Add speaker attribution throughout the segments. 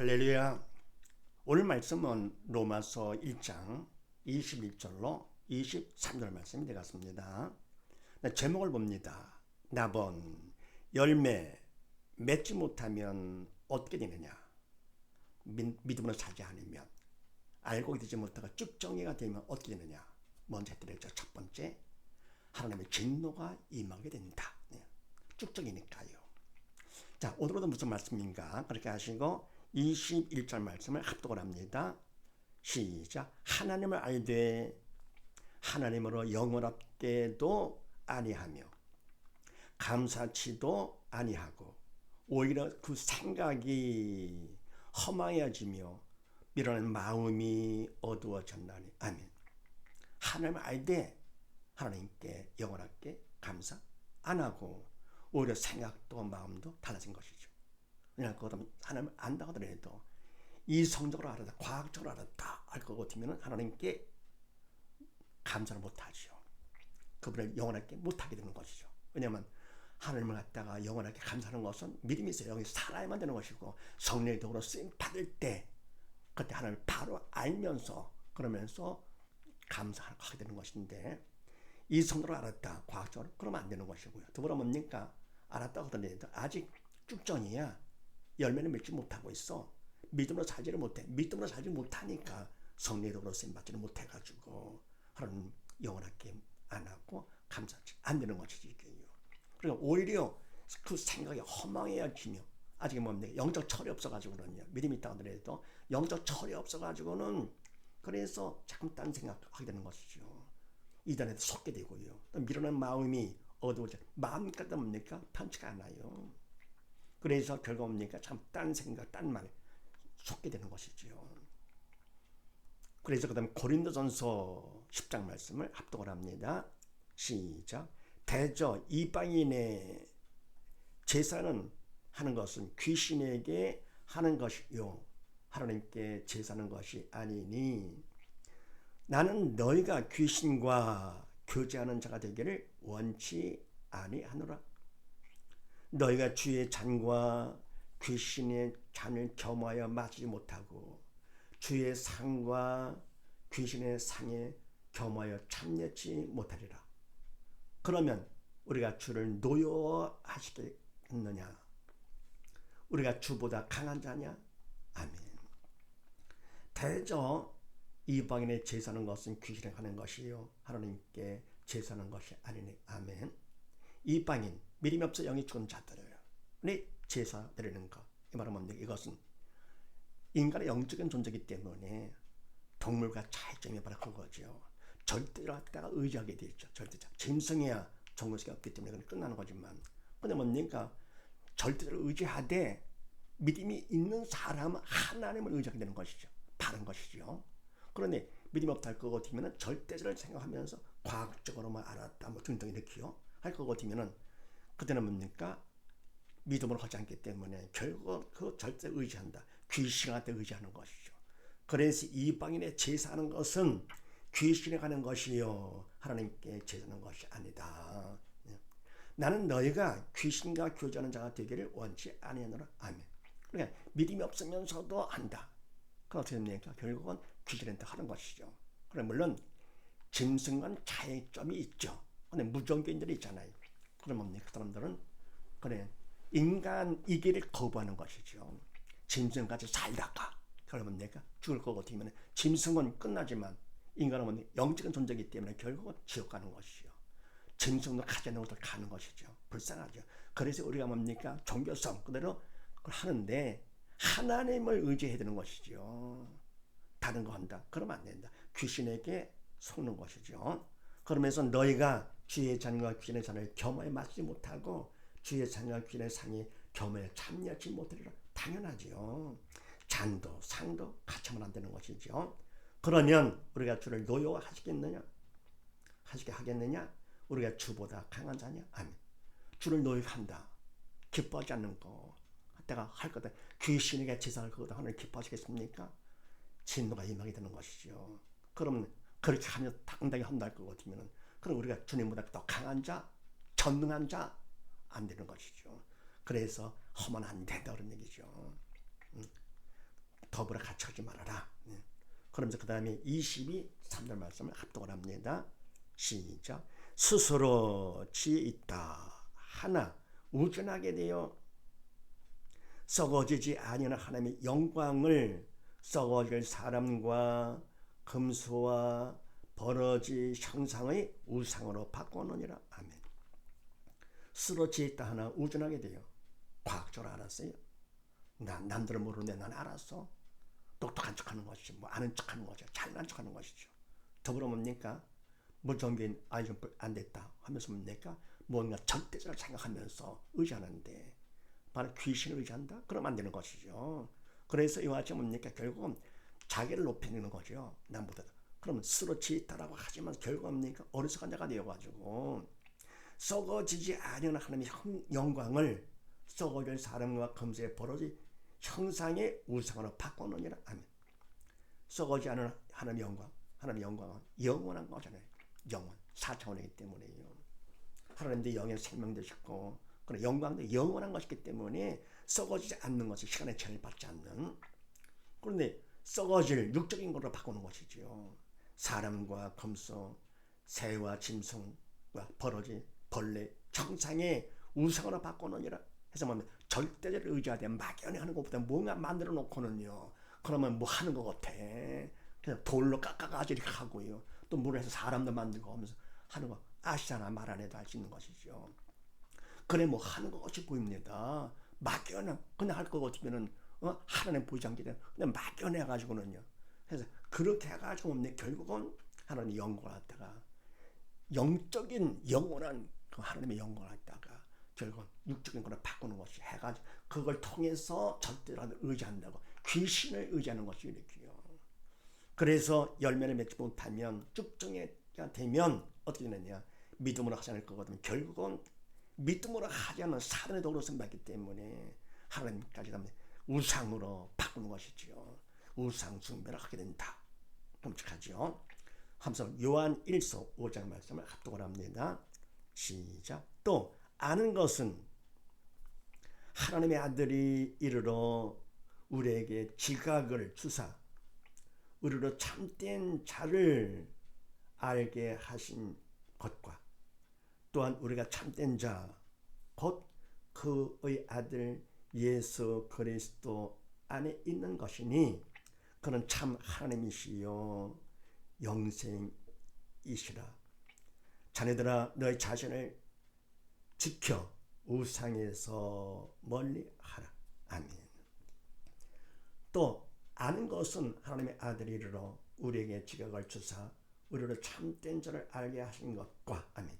Speaker 1: 할렐루야. 오늘 말씀은 로마서 1장 21절로 23절 말씀이 되겠습니다. 제목을 봅니다. 나본 열매 맺지 못하면 어떻게 되느냐? 믿음으로 살지 않으면, 알고 되지 못하고 쭉정이가 되면 어떻게 되느냐? 먼저 해드렸죠. 첫 번째, 하나님의 진노가 임하게 된다. 쭉정이니까요. 자, 오늘은 무슨 말씀인가? 그렇게 하시고 21절 말씀을 합독을 합니다. 시작. 하나님을 알되 하나님으로 영원하게도 아니하며 감사치도 아니하고 오히려 그 생각이 허망해지며 미련한 마음이 어두워졌나니. 아멘. 하나님을 알되 하나님께 영원하게 감사 안 하고 오히려 생각도 마음도 달라진 것이죠. 그냥 그것은 하나님을 안다 하더라도 이성적으로 알았다, 과학적으로 알았다 할 것 같으면 하나님께 감사를 못하죠. 그분을 영원하게 못하게 되는 것이죠. 왜냐하면 하나님을 갖다가 영원하게 감사하는 것은 믿음이 있어요. 여기 살아야만 되는 것이고, 성령의 도구로 쓰임 받을 때 그때 하나님을 바로 알면서 그러면서 감사하게 되는 것인데, 이성적으로 알았다, 과학적으로 그러면 안 되는 것이고요. 더불어 뭡니까? 알았다고 하더라도 아직 쭉전이야. 열매는 맺지 못하고 있어. 믿음으로 살지를 못해. 믿음으로 살지 못하니까 성령의 도구로 쓰임 받지를 못해가지고 하나님 영원하게 안 하고 감사하지 안 되는 것이지. 그러니까 오히려 그 생각이 허망해지며, 아직 뭡니까? 영적 철이 없어가지고는요. 믿음이 있다 하더라도 영적 철이 없어가지고는 그래서 자꾸 딴 생각하게 되는 것이죠. 이단에도 속게 되고요. 또 미련한 마음이 어두워져. 마음까지 뭡니까? 편치가 않아요. 그래서 결국 뭡니까? 참 딴 생각, 딴 말에 속게 되는 것이죠. 그래서 그 다음에 고린도전서 10장 말씀을 합독을 합니다. 시작. 대저 이방인의 제사는 하는 것은 귀신에게 하는 것이요 하나님께 제사하는 것이 아니니, 나는 너희가 귀신과 교제하는 자가 되기를 원치 아니하노라. 너희가 주의 잔과 귀신의 잔을 겸하여 마시지 못하고 주의 상과 귀신의 상에 겸하여 참여치 못하리라. 그러면 우리가 주를 노여하시겠느냐? 우리가 주보다 강한 자냐? 아멘. 대저 이방인의 제사하는 것은 귀신에 하는 것이요 하나님께 제사하는 것이 아니니. 아멘. 이방인, 믿음이 없어 영이 죽은 자들을 제사 드리는 것, 이 말은 뭡니까? 이것은 인간의 영적인 존재이기 때문에 동물과 차이점이 바로 그거죠. 절대로 갖다가 의지하게 되죠. 절대적 짐승이야 정글식이 없기 때문에 그건 끝나는 거지만, 근데 뭡니까? 절대로 의지하되 믿음이 있는 사람은 하나님을 의지하게 되는 것이죠. 바른 것이죠. 그런데 믿음이 없다 할 것 같으면 절대적을 생각하면서 과학적으로만 알았다 뭐 등등 이렇게요 할 것 같으면은 그때는 뭡니까? 믿음으로 하지 않기 때문에 결국 그 절대 의지한다. 귀신한테 의지하는 것이죠. 그래서 이방인의 제사하는 것은 귀신에 가는 것이요 하나님께 제사하는 것이 아니다. 나는 너희가 귀신과 교제하는 자가 되기를 원치 아니하노라. 아멘. 그러니까 믿음이 없으면서도 한다. 그럼 어떻게 됩니까? 결국은 귀신한테 하는 것이죠. 그래, 물론 짐승과는 차이점이 있죠. 근데 무종교인들이 있잖아요. 그럼 뭡니까? 그 사람들은 그래 인간 이기를 거부하는 것이죠. 짐승같이 살다가 그러면 내가 죽을 것 같으면 짐승은 끝나지만 인간은 뭐 영적인 존재이기 때문에 결국은 지옥 가는 것이죠. 짐승도 가지 않는 것도 가는 것이죠. 불쌍하죠. 그래서 우리가 뭡니까? 종교성 그대로 하는데 하나님을 의지해야 되는 것이죠. 다른 거 한다. 그러면 안 된다. 귀신에게 속는 것이죠. 그러면서 너희가 주의 잔과 귀신의 잔을 겸하여 마시지 못하고 주의 잔과 귀신의 상에 겸하여 참여하지 못하리라. 당연하지요. 잔도 상도 같이 하면 안 되는 것이죠. 그러면 우리가 주를 노여하시겠느냐? 하시게 하겠느냐? 우리가 주보다 강한 자냐? 아멘. 주를 노여한다. 기뻐하지 않는 거. 내가 할 거다. 귀신에게 제사를 그거다 하늘 기뻐하시겠습니까? 진노가 임하게 되는 것이죠. 그러면 그렇게 하면 당당히 한다 것 같으면 그럼 우리가 주님보다 더 강한 자, 전능한 자 안 되는 것이죠. 그래서 하면 안 된다 그런 얘기죠. 더불어 같이 하지 말아라. 그러면서 그 다음에 22~3절 말씀을 합독을 합니다. 시작. 스스로 지혜 있다 하나 우둔하게 되어 썩어지지 아니하는 하나님의 영광을 썩어질 사람과 금수와 버러지 형상의 우상으로 바꿔놓으니라. 아멘. 스스로 지혜 있다 하나 우둔하게 돼요. 과학적으로 알았어요. 남들은 모르는데 난 알았어. 똑똑한 척하는 것이지, 뭐 아는 척하는 것이죠. 잘난 척하는 것이죠. 더불어 뭡니까? 무전기인 좀 안 됐다 하면서 뭡니까? 뭔가 절대적으로 생각하면서 의지하는데 바로 귀신을 의지한다? 그러면 안 되는 것이죠. 그래서 이와 같이 뭡니까? 결국은 자기를 높이는 거죠. 남보다. 그러면 스스로 지혜있다라고 하지만 결국 뭡니까? 어리석은 자가 되어가지고 썩어지지 아니하는 하나님의 영광을 썩어질 사람과 금수의 버러지 형상의 우상으로 바꿔놓으니라. 아멘. 썩어지 않은 하나님의 영광, 하나님의 영광은 영원한 거잖아요. 영원, 4차원이기 때문에요. 하나님도 영의 생명 되셨고 그런 영광도 영원한 것이기 때문에 썩어지지 않는 것이 시간의 제한을 받지 않는. 그런데 썩어질 육적인 것으로 바꾸는 것이죠. 사람과 금수, 새와 짐승과 버러지, 벌레, 형상의 우상으로 바꿔놓으니라. 해서 뭐 절대적으로 의지하되 막연히 하는 것보다 뭔가 만들어 놓고는요. 그러면 뭐 하는 것 같아. 그냥 돌로 깎아가지고 이렇게 하고요. 또 물에서 사람도 만들고 하면서 하는 거 아시잖아. 말 안 해도 알 수 있는 것이죠. 그래 뭐 하는 것 같이 보입니다. 막연히 그냥 할 것 같으면은 하나님 보이지 않게 되면 그냥 막연해 가지고는요. 그래서 그렇게 해가지고 결국은 하나님의 영광을 갖다가 영적인 영원한 그 하나님의 영광을 갖다가 결국은 육적인 거를 바꾸는 것이 해가지고 그걸 통해서 절대로 의지한다고 귀신을 의지하는 것이 이렇게요. 그래서 열매를 맺지 못하면 쭉정해가 되면 어떻게 되느냐? 믿음으로 하지 않을 거거든요. 결국은 믿음으로 하지 않는 사단의 도구로 승부했기 때문에 하나님까지 우상으로 바꾸는 것이지요. 우상 숭배를 하게 된다. 끔찍하죠. 함성 요한 1서 5장 말씀을 합독을 합니다. 시작. 또 아는 것은 하나님의 아들이 이르러 우리에게 지각을 주사 우리로 참된 자를 알게 하신 것과 또한 우리가 참된 자 곧 그의 아들 예수 그리스도 안에 있는 것이니 그는 참 하나님이시요 영생이시라. 자네들아 너희 자신을 지켜 우상에서 멀리하라. 아멘. 또 아는 것은 하나님의 아들이 이르러 우리에게 지각을 주사 우리를 참된 자를 알게 하신 것과 아멘.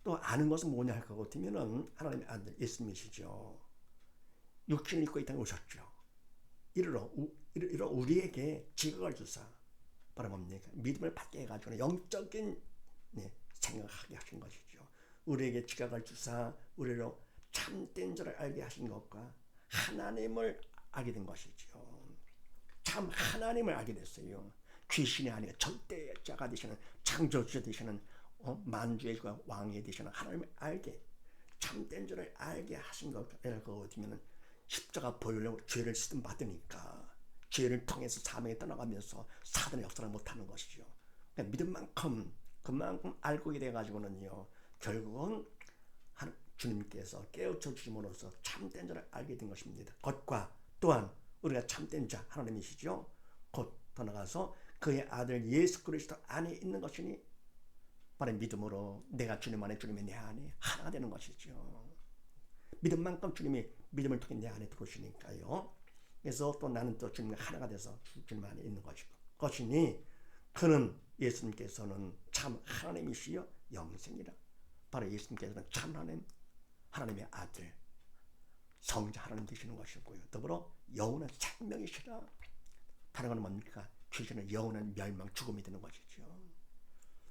Speaker 1: 또 아는 것은 뭐냐 할 것 같으면은 하나님의 아들 예수님이시죠. 육신을 입고 이 땅에 오셨죠. 이르러 우리에게 지각을 주사 바로 뭡니까? 믿음을 받게 해가지고 영적인 생각하게 하신 것이죠. 우리에게 지각을 주사 우리로 참된 자를 알게 하신 것과 하나님을 알게 된 것이죠. 참 하나님을 알게 됐어요. 귀신이 아니라 절대자가 되시는 창조주가 되시는 만주의 주가 왕이 되시는 하나님을 알게 참된 자를 알게 하신 것이라고 어디면은 십자가 보혈로 죄를 씻음 받으니까 죄를 통해서 사명에 떠나가면서 사단의 역사를 못하는 것이죠. 그러니까 믿은 만큼 그만큼 알고 돼 가지고는요 결국은 주님께서 깨우쳐 주심으로써 참된 자를 알게 된 것입니다. 것과 또한 우리가 참된 자 하나님이시죠. 곧 더 나가서 그의 아들 예수 그리스도 안에 있는 것이니 바로 믿음으로 내가 주님 안에 주님이 내 안에 하나가 되는 것이죠. 믿은 만큼 주님이 믿음을 통해 내 안에 들어오시니까요. 그래서 또 나는 또 주님과 하나가 돼서 주님 안에 있는 것이니 그는 예수님께서는 참 하나님이시여 영생이라. 바로 예수님께서는 참 하나님의 아들 성자 하나님 되시는 것이고요. 더불어 영원한 생명이시라. 다른 건 뭡니까? 귀신은 영원한 멸망 죽음이 되는 것이죠.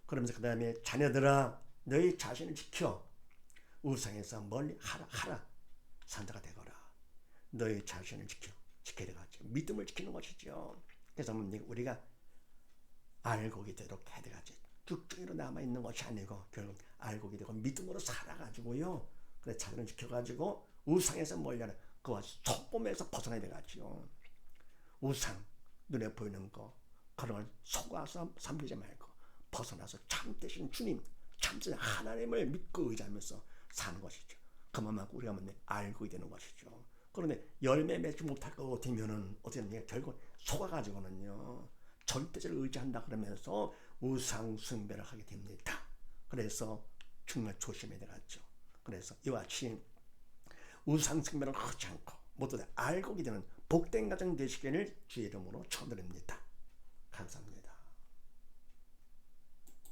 Speaker 1: 그러면서 그 다음에 자녀들아 너희 자신을 지켜 우상에서 멀리 하라 산자가 되거라. 너희 자신을 지켜야 되겠죠. 믿음을 지키는 것이죠. 그래서 우리가 알고게 되도록 해야 되겠지. 쭉쭉이로 남아있는 것이 아니고 결국 알고게 되고 믿음으로 살아가지고요. 그래 자신을 지켜가지고 우상에서 멀리 하라. 그와 소금에서 벗어나야 되겠죠. 우상, 눈에 보이는 거 그런 걸 속아서 삼기지 말고 벗어나서 참 되신 주님, 참된 하나님을 믿고 의지하면서 사는 것이죠. 그만큼 우리가 알고 되는 것이죠. 그런데 열매 맺지 못할 거 되면은 어떻게 되냐? 결국 속아가지고는요 절대적으로 의지한다 그러면서 우상 숭배를 하게 됩니다. 그래서 정말 조심해야 되겠죠. 그래서 이와 같이 우상 숭배를 하지 않고 모두 다 알고 되는 복된 가정 되시기를 주의 이름으로 축원드립니다. 감사합니다.